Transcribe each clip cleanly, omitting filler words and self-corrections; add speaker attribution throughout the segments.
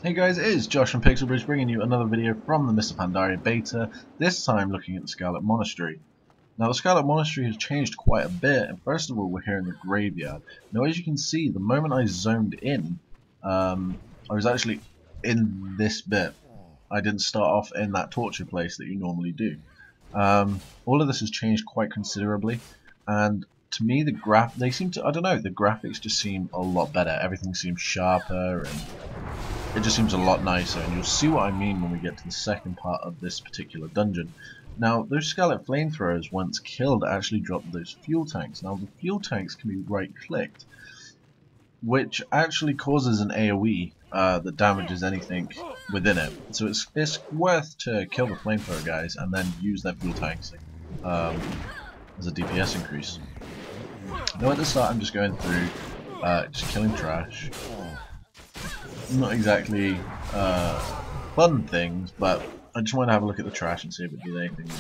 Speaker 1: Hey guys, it is Josh from Pixelbridge bringing you another video from the Mr. Pandaria beta, this time looking at the Scarlet Monastery. Now the Scarlet Monastery has changed quite a bit, and first of all we're here in the graveyard. Now as you can see, the moment I zoomed in, I was actually in this bit. I didn't start off in that torture place that you normally do. All of this has changed quite considerably, and to me the the graphics just seem a lot better. Everything seems sharper and it just seems a lot nicer, and you'll see what I mean when we get to the second part of this particular dungeon. Now, those Scarlet Flamethrowers, once killed, actually drop those fuel tanks. Now, the fuel tanks can be right-clicked, which actually causes an AoE that damages anything within it. So it's worth to kill the Flamethrower guys and then use their fuel tanks as a DPS increase. Now, at the start, I'm just going through, just killing trash. Not exactly fun things, but I just want to have a look at the trash and see if it did anything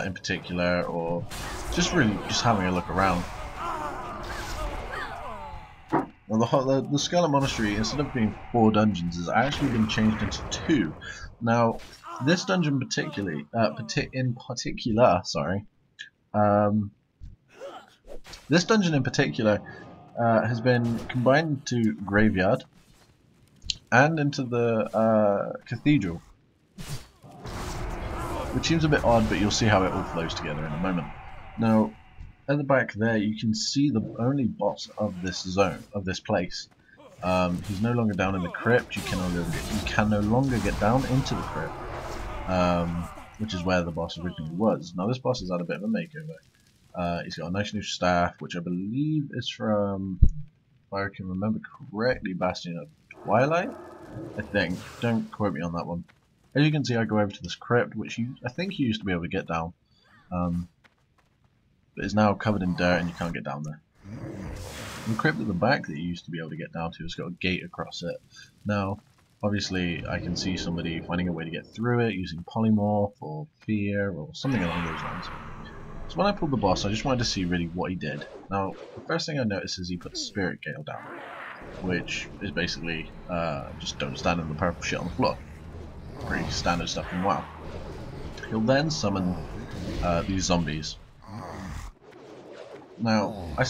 Speaker 1: in particular, or just really just having a look around. Well, the Scarlet Monastery, instead of being 4 dungeons, has actually been changed into 2. Now, this dungeon particularly, this dungeon in particular has been combined into Graveyard and into the cathedral, which seems a bit odd, but you'll see how it all flows together in a moment. Now, at the back there, you can see the only boss of this zone, of this place. He's no longer down in the crypt. You can no longer get down into the crypt, which is where the boss originally was. Now, this boss has had a bit of a makeover. He's got a nice new staff, which I believe is from, if I can remember correctly, Bastion of Twilight, I think. Don't quote me on that one. As you can see, I go over to this crypt, which I think you used to be able to get down, but is now covered in dirt and you can't get down there. The crypt at the back that you used to be able to get down to has got a gate across it. Now, obviously, I can see somebody finding a way to get through it using polymorph or fear or something along those lines. So when I pulled the boss, I just wanted to see really what he did. Now, the first thing I noticed is he put Spirit Gale down, which is basically just don't stand in the purple shit on the floor. Pretty standard stuff from WoW. He'll then summon these zombies. Now, I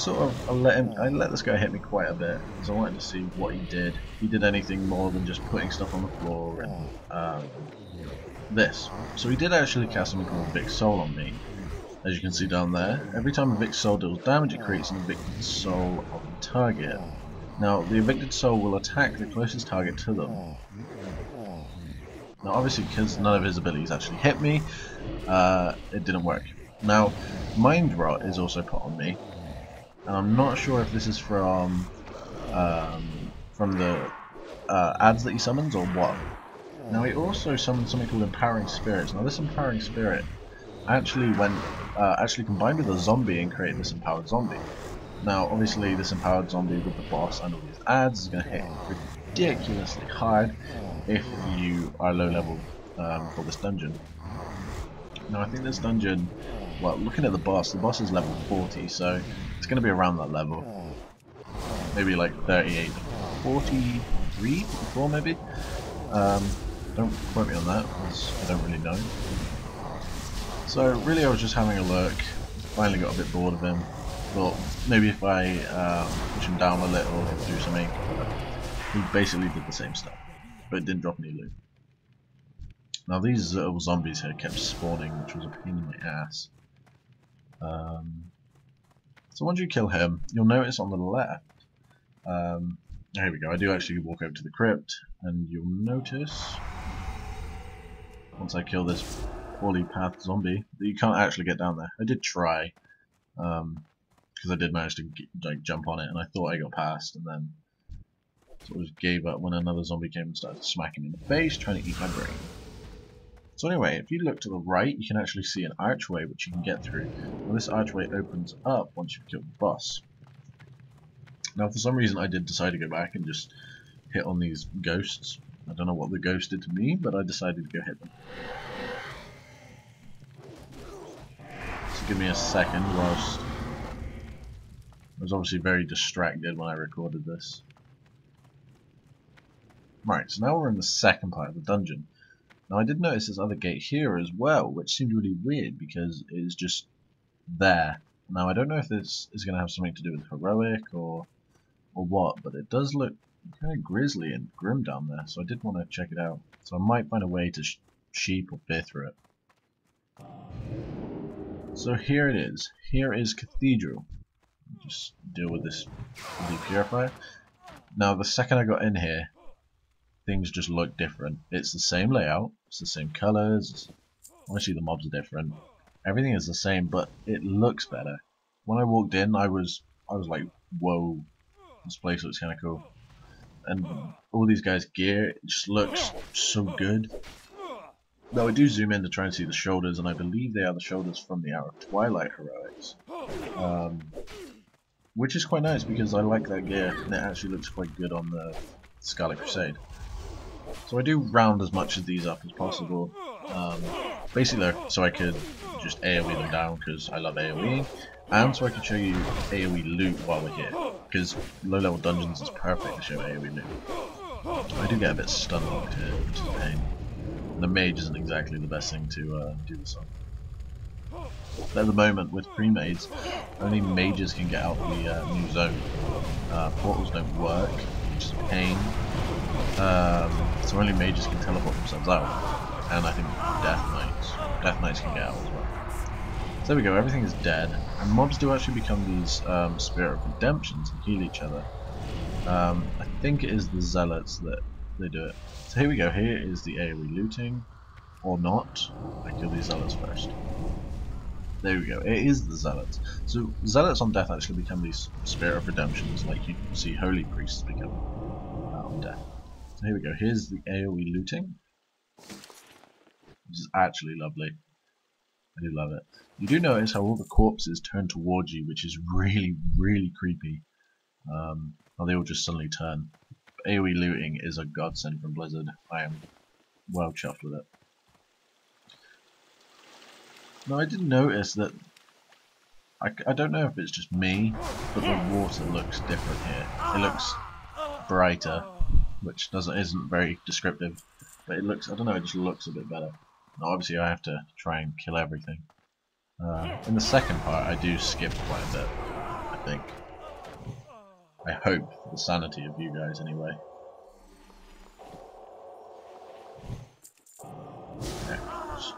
Speaker 1: let this guy hit me quite a bit, because I wanted to see what he did. He did anything more than just putting stuff on the floor and this. So he did actually cast something called Vic Soul on me. As you can see down there, every time a Vic Soul deals damage, it creates an evicted soul of the target. Now, the evicted soul will attack the closest target to them. Now, obviously, because none of his abilities actually hit me, it didn't work. Now, Mind Rot is also put on me, and I'm not sure if this is from the ads that he summons or what. Now, he also summons something called Empowering Spirits. Now, this Empowering Spirit actually combined with a zombie and created this empowered zombie. Now, obviously, this empowered zombie with the boss and all these ads is going to hit ridiculously hard if you are low level for this dungeon. Now, I think this dungeon, well, looking at the boss is level 40, so it's going to be around that level. Maybe like 38, 43, 44 maybe. Don't quote me on that, because I don't really know. So really I was just having a look, finally got a bit bored of him, thought maybe if I push him down a little or do something. He basically did the same stuff, but it didn't drop any loot. Now these little zombies here kept spawning, which was a pain in my ass. So once you kill him, you'll notice on the left, here we go, I do actually walk over to the crypt, and you'll notice, once I kill this poorly pathed zombie, that you can't actually get down there. I did try, because I did manage to jump on it, and I thought I got past, and then sort of gave up when another zombie came and started smacking me in the face, trying to eat my brain. So anyway, if you look to the right, you can actually see an archway which you can get through. Well, this archway opens up once you've killed the boss. Now, for some reason, I did decide to go back and just hit on these ghosts. I don't know what the ghost did to me, but I decided to go hit them. So give me a second whilst... I was obviously very distracted when I recorded this. Right, so now we're in the second part of the dungeon. Now I did notice this other gate here as well, which seemed really weird because it is just there. Now I don't know if this is going to have something to do with heroic or what, but it does look kind of grisly and grim down there, so I did want to check it out. So I might find a way to sheep or peer through it. So here it is. Here is Cathedral. Just deal with this purifier. Now the second I got in here, things just look different. It's the same layout, it's the same colours, obviously the mobs are different. Everything is the same, but it looks better. When I walked in, I was like, whoa, this place looks kind of cool. And all these guys' gear, it just looks so good. Though I do zoom in to try and see the shoulders, and I believe they are the shoulders from the Hour of Twilight heroics. Which is quite nice because I like that gear, and it actually looks quite good on the Scarlet Crusade. So I do round as much of these up as possible, basically so I could just AoE them down because I love AoE, and so I can show you AoE loot while we're here, because low level dungeons is perfect to show AoE loot. I do get a bit stun locked here, which is a pain. And the mage isn't exactly the best thing to do this on. But at the moment, with pre-mades, only mages can get out the new zone. Portals don't work, which is a pain. So only mages can teleport themselves out, and I think Death Knights can get out as well. So there we go, everything is dead, and mobs do actually become these Spirit of Redemptions and heal each other. I think it is the Zealots that they do it. So here we go, here is the AoE looting, or not. I kill these Zealots first. There we go, it is the Zealots. So Zealots on Death actually become these Spirit of Redemptions, like you can see Holy Priests become on Death. So here we go, here's the AoE looting, which is actually lovely. I do love it. You do notice how all the corpses turn towards you, which is really, really creepy. How they all just suddenly turn. But AoE looting is a godsend from Blizzard. I am well chuffed with it. Now I did notice that, I don't know if it's just me, but the water looks different here. It looks brighter, which isn't very descriptive, but it looks, I don't know, it just looks a bit better. Now obviously I have to try and kill everything. In the second part I do skip quite a bit, I think. I hope, for the sanity of you guys anyway. Okay, just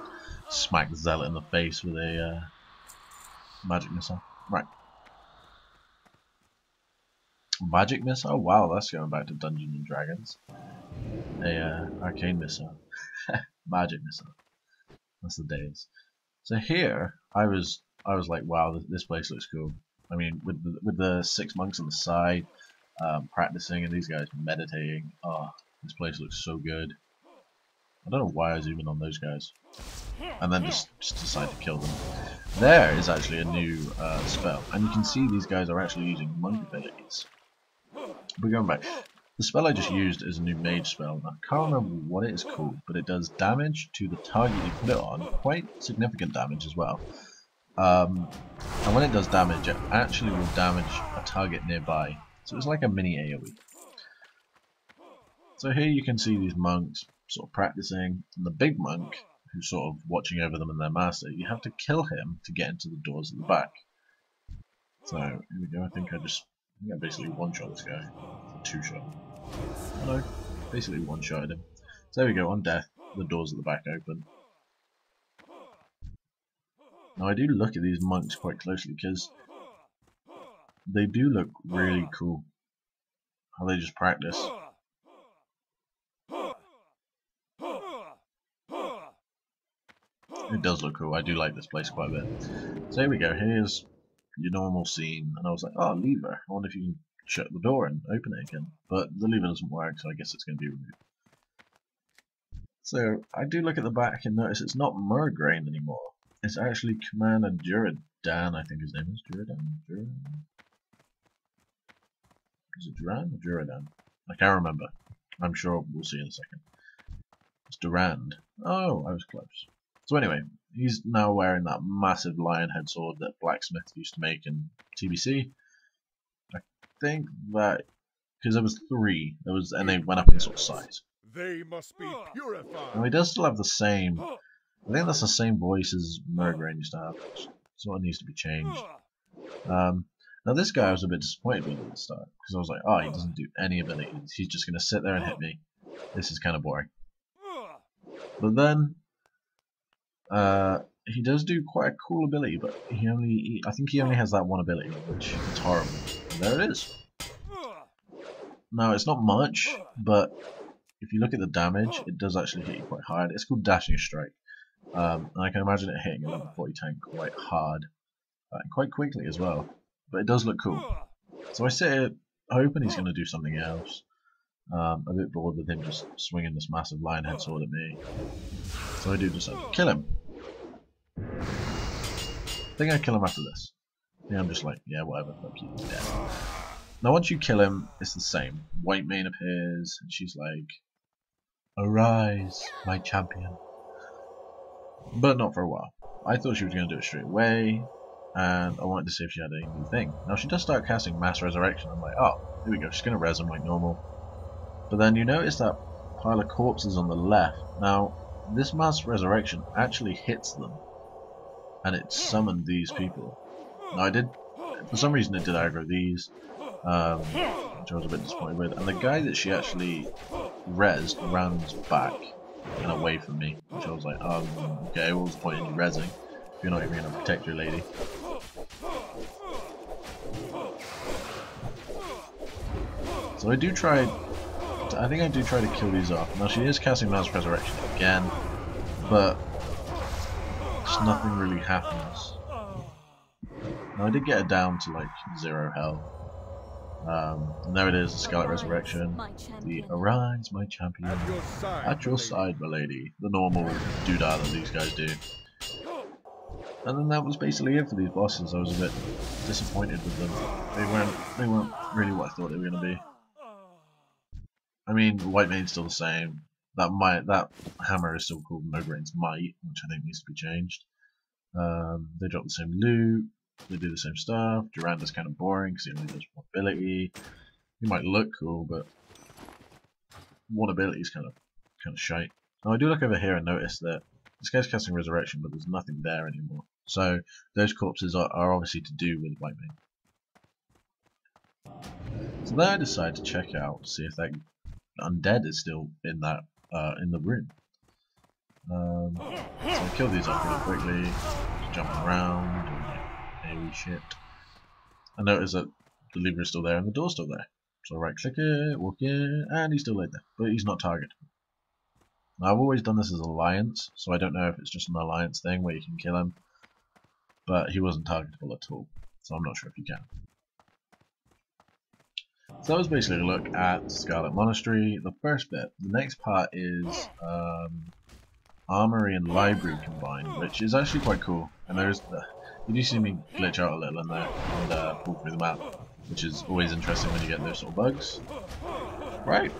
Speaker 1: smack the Zealot in the face with a magic missile. Right. Magic missile? Wow, that's going back to Dungeons and Dragons. A arcane missile. Magic missile. That's the days. So here, I was like, wow, this place looks cool. I mean, with the 6 monks on the side, practicing, and these guys meditating. Oh, this place looks so good. I don't know why I zoom in on those guys, and then just decide to kill them. There is actually a new spell, and you can see these guys are actually using monk abilities. But going back, the spell I just used is a new mage spell. I can't remember what it is called, but it does damage to the target you put it on, quite significant damage as well. And when it does damage, it actually will damage a target nearby. So it's like a mini AoE. So here you can see these monks sort of practicing, and the big monk, who's sort of watching over them and their master, you have to kill him to get into the doors at the back. So here we go, I think I basically one-shot this guy. Two-shot. No, basically one-shotted him. So there we go, on death, the doors at the back open. Now I do look at these monks quite closely because they do look really cool. How they just practice. It does look cool, I do like this place quite a bit. So here we go, here's your normal scene, and I was like, oh, lever, I wonder if you can shut the door and open it again. But the lever doesn't work, so I guess it's going to be removed. So I do look at the back and notice it's not Murgrain anymore. It's actually Commander Duradan, I think his name is. Duradan? Is it Duran or Duradan? I can't remember. I'm sure we'll see in a second. It's Durand. Oh, I was close. So anyway, he's now wearing that massive lion head sword that Blacksmith used to make in TBC. I think that because there was 3. And they went up in sort of size.
Speaker 2: They must be purified.
Speaker 1: Now he does still have the same. I think that's the same voice as Murgrain used to have. So it needs to be changed. Now this guy I was a bit disappointed with at the start because I was like, oh, he doesn't do any abilities. He's just gonna sit there and hit me. This is kind of boring. But then he does do quite a cool ability, but I think he only has that one ability, which is horrible. And there it is. Now it's not much, but if you look at the damage, it does actually hit you quite hard. It's called Dashing Strike, and I can imagine it hitting a level 40 tank quite hard, and quite quickly as well. But it does look cool. So I sit here hoping he's going to do something else. A bit bored with him just swinging this massive lion head sword at me. So I do decide to kill him. I think I kill him after this. Yeah, I'm just like, yeah, whatever, fuck you, he's dead. Now once you kill him, it's the same. White Mane appears, and she's like, "Arise, my champion." But not for a while. I thought she was going to do it straight away, and I wanted to see if she had a new thing. Now she does start casting Mass Resurrection. I'm like, oh, here we go, she's going to res him like normal. But then you notice that pile of corpses on the left. Now, this Mass Resurrection actually hits them, and it summoned these people. Now for some reason it did aggro these, which I was a bit disappointed with, and the guy that she actually rezzed runs back and away from me, which I was like, okay, what was the point in you rezzing if you're not even going to protect your lady? So I think I do try to kill these off. Now she is casting Mass Resurrection again, but just nothing really happens. Now I did get it down to like 0 health. And there it is, the Scarlet Resurrection. The Arise, my champion. At your side, my lady. The normal doodah that these guys do. And then that was basically it for these bosses. I was a bit disappointed with them. They weren't really what I thought they were going to be. I mean, White Mane's still the same. That hammer is still called Mograin's Might, which I think needs to be changed. They drop the same loot. They do the same stuff. Duranda's kind of boring because he only does one ability. He might look cool, but one ability is kind of shite. Now I do look over here and notice that this guy's casting Resurrection, but there's nothing there anymore. So those corpses are obviously to do with White Mane. So then I decide to check out, see if that undead is still in that in the room. So I kill these off really quickly, just jumping around, doing like AoE shit. I notice that the lever is still there and the door's still there. So I right click it, walk in, and he's still laid there, but he's not targeted. Now I've always done this as Alliance, so I don't know if it's just an Alliance thing where you can kill him, but he wasn't targetable at all, so I'm not sure if you can. So that was basically a look at Scarlet Monastery, the first bit. The next part is Armory and Library combined, which is actually quite cool. And you do see me glitch out a little in there and pull through the map, which is always interesting when you get those sort of bugs. Right,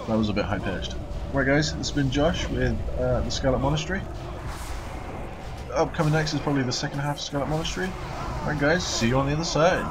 Speaker 1: that was a bit high-pitched. Right guys, this has been Josh with the Scarlet Monastery. Upcoming next is probably the second half of Scarlet Monastery. Right guys, see you on the other side.